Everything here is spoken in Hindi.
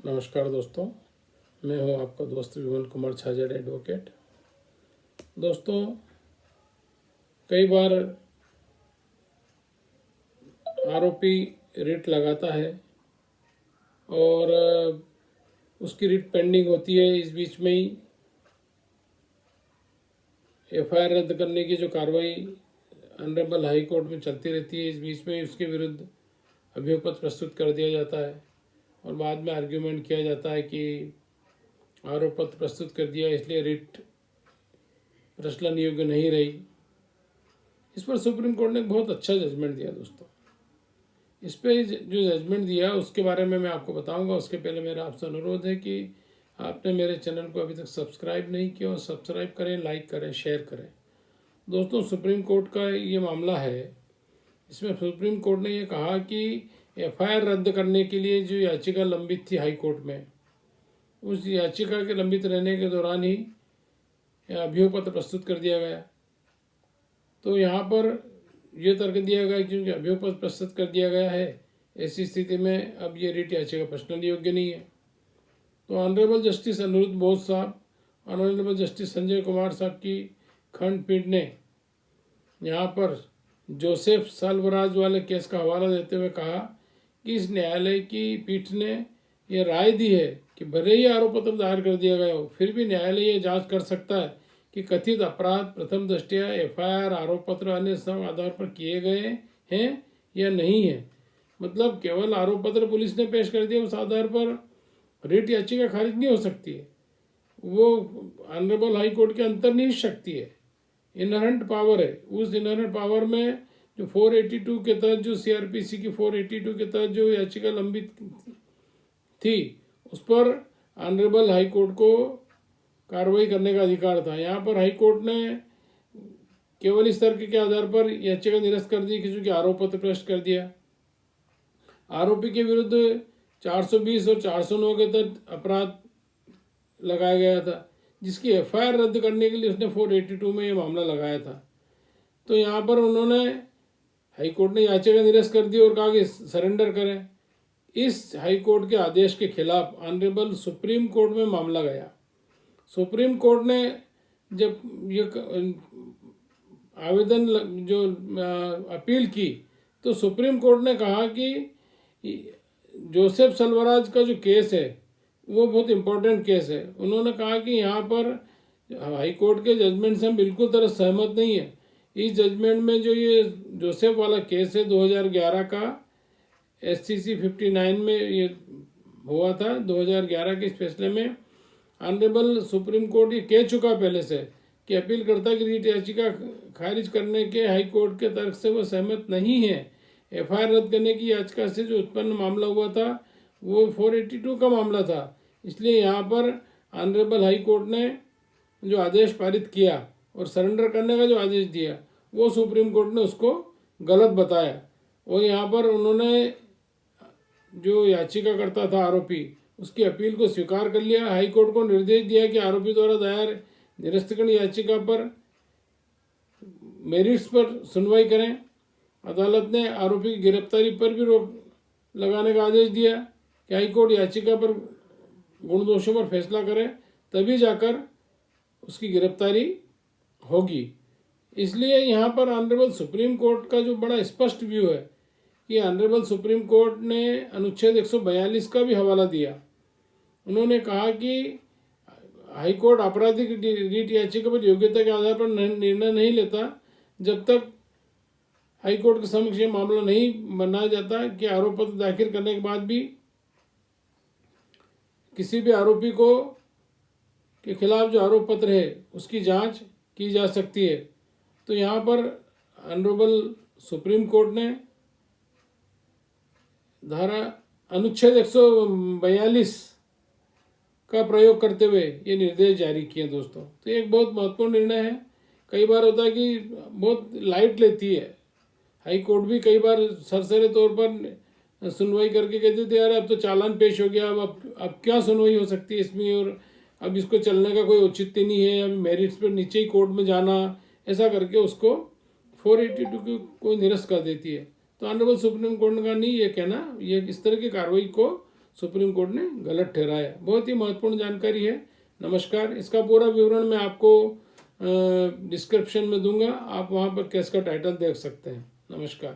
नमस्कार दोस्तों, मैं हूं आपका दोस्त विमल कुमार छाजड़ एडवोकेट। दोस्तों, कई बार आरोपी रिट लगाता है और उसकी रिट पेंडिंग होती है। इस बीच में ही एफआईआर रद्द करने की जो कार्रवाई ऑनरेबल हाई कोर्ट में चलती रहती है, इस बीच में उसके विरुद्ध अभियोग पत्र प्रस्तुत कर दिया जाता है और बाद में आर्ग्यूमेंट किया जाता है कि आरोप पत्र प्रस्तुत कर दिया इसलिए रिट प्रचलन योग्य नहीं रही। इस पर सुप्रीम कोर्ट ने बहुत अच्छा जजमेंट दिया दोस्तों। इस पे जो जजमेंट दिया उसके बारे में मैं आपको बताऊंगा। उसके पहले मेरा आपसे अनुरोध है कि आपने मेरे चैनल को अभी तक सब्सक्राइब नहीं किया और सब्सक्राइब करें, लाइक करें, शेयर करें। दोस्तों, सुप्रीम कोर्ट का ये मामला है। इसमें सुप्रीम कोर्ट ने ये कहा कि एफआईआर रद्द करने के लिए जो याचिका लंबित थी हाई कोर्ट में, उस याचिका के लंबित रहने के दौरान ही अभियोग पत्र प्रस्तुत कर दिया गया। तो यहाँ पर यह तर्क दिया गया क्योंकि अभियोग पत्र प्रस्तुत कर दिया गया है, ऐसी स्थिति में अब ये रिट याचिका प्रश्नल योग्य नहीं है। तो ऑनरेबल जस्टिस अनिरुद्ध बोस साहब, ऑनरेबल जस्टिस संजय कुमार साहब की खंडपीठ ने यहाँ पर जोसेफ साल्वराज वाले केस का हवाला देते हुए कहा कि इस न्यायालय की पीठ ने यह राय दी है कि भले ही आरोप पत्र दायर कर दिया गया हो, फिर भी न्यायालय ये जांच कर सकता है कि कथित अपराध प्रथम दृष्टया एफआईआर, आरोप पत्र अन्य सब आधार पर किए गए हैं या नहीं है। मतलब केवल आरोप पत्र पुलिस ने पेश कर दिया, उस आधार पर रिट याचिका खारिज नहीं हो सकती है। वो ऑनरेबल हाई कोर्ट के अंतर्निहित शक्ति है, इनहेरेंट पावर है। उस इनहेरेंट पावर में जो 482 के तहत, जो सीआरपीसी की 482 के तहत जो याचिका लंबित थी, उस पर ऑनरेबल हाई कोर्ट को कार्रवाई करने का अधिकार था। यहाँ पर हाई कोर्ट ने केवल इस तर्क के आधार पर याचिका निरस्त कर दी क्योंकि आरोप पत्र पेश कर दिया। आरोपी के विरुद्ध 420 और 409 के तहत अपराध लगाया गया था, जिसकी एफआईआर रद्द करने के लिए उसने 482 में ये मामला लगाया था। तो यहाँ पर उन्होंने, हाई कोर्ट ने याचिका निरस्त कर दी और कहा कि सरेंडर करें। इस हाई कोर्ट के आदेश के खिलाफ ऑनरेबल सुप्रीम कोर्ट में मामला गया। सुप्रीम कोर्ट ने जब ये आवेदन जो अपील की, तो सुप्रीम कोर्ट ने कहा कि जोसेफ साल्वराज का जो केस है वो बहुत इम्पोर्टेंट केस है। उन्होंने कहा कि यहाँ पर हाई कोर्ट के जजमेंट से हम बिल्कुल तरह सहमत नहीं है। इस जजमेंट में जो ये जोसेफ वाला केस है 2011 का, SCC 59 में ये हुआ था। 2011 के इस फैसले में ऑनरेबल सुप्रीम कोर्ट ये कह चुका पहले से कि अपीलकर्ता की रिट याचिका खारिज करने के हाई कोर्ट के तर्क से वो सहमत नहीं है। एफआईआर रद्द करने की याचिका से जो उत्पन्न मामला हुआ था वो 482 का मामला था। इसलिए यहाँ पर ऑनरेबल हाई कोर्ट ने जो आदेश पारित किया और सरेंडर करने का जो आदेश दिया, वो सुप्रीम कोर्ट ने उसको गलत बताया। और यहाँ पर उन्होंने जो याचिकाकर्ता था आरोपी, उसकी अपील को स्वीकार कर लिया। हाई कोर्ट को निर्देश दिया कि आरोपी द्वारा दायर निरस्तीकरण याचिका पर मेरिट्स पर सुनवाई करें। अदालत ने आरोपी की गिरफ्तारी पर भी रोक लगाने का आदेश दिया कि हाई कोर्ट याचिका पर गुण दोषों पर फैसला करे, तभी जाकर उसकी गिरफ्तारी होगी। इसलिए यहाँ पर ऑनरेबल सुप्रीम कोर्ट का जो बड़ा स्पष्ट व्यू है कि ऑनरेबल सुप्रीम कोर्ट ने अनुच्छेद 142 का भी हवाला दिया। उन्होंने कहा कि हाई कोर्ट आपराधिक रिट याचिका पर योग्यता के आधार पर निर्णय नहीं लेता जब तक हाई कोर्ट के समक्ष ये मामला नहीं बनाया जाता कि आरोप पत्र दाखिल करने के बाद भी किसी भी आरोपी को के खिलाफ जो आरोप पत्र है उसकी जांच की जा सकती है। तो यहाँ पर ऑनरेबल सुप्रीम कोर्ट ने धारा अनुच्छेद 142 का प्रयोग करते हुए ये निर्देश जारी किए दोस्तों। तो एक बहुत महत्वपूर्ण निर्णय है। कई बार होता है कि बहुत लाइट लेती है हाई कोर्ट भी, कई बार सरसरे तौर पर सुनवाई करके कहते थे यार अब तो चालान पेश हो गया, अब क्या सुनवाई हो सकती है इसमें, और अब इसको चलने का कोई औचित्य नहीं है, अब मेरिट्स पर नीचे ही कोर्ट में जाना, ऐसा करके उसको 482 को निरस्त कर देती है। तो ऑनरेबल सुप्रीम कोर्ट ने कहा नहीं, ये कहना, ये इस तरह की कार्रवाई को सुप्रीम कोर्ट ने गलत ठहराया। बहुत ही महत्वपूर्ण जानकारी है। नमस्कार। इसका पूरा विवरण मैं आपको डिस्क्रिप्शन में दूंगा, आप वहाँ पर केस का टाइटल देख सकते हैं। नमस्कार।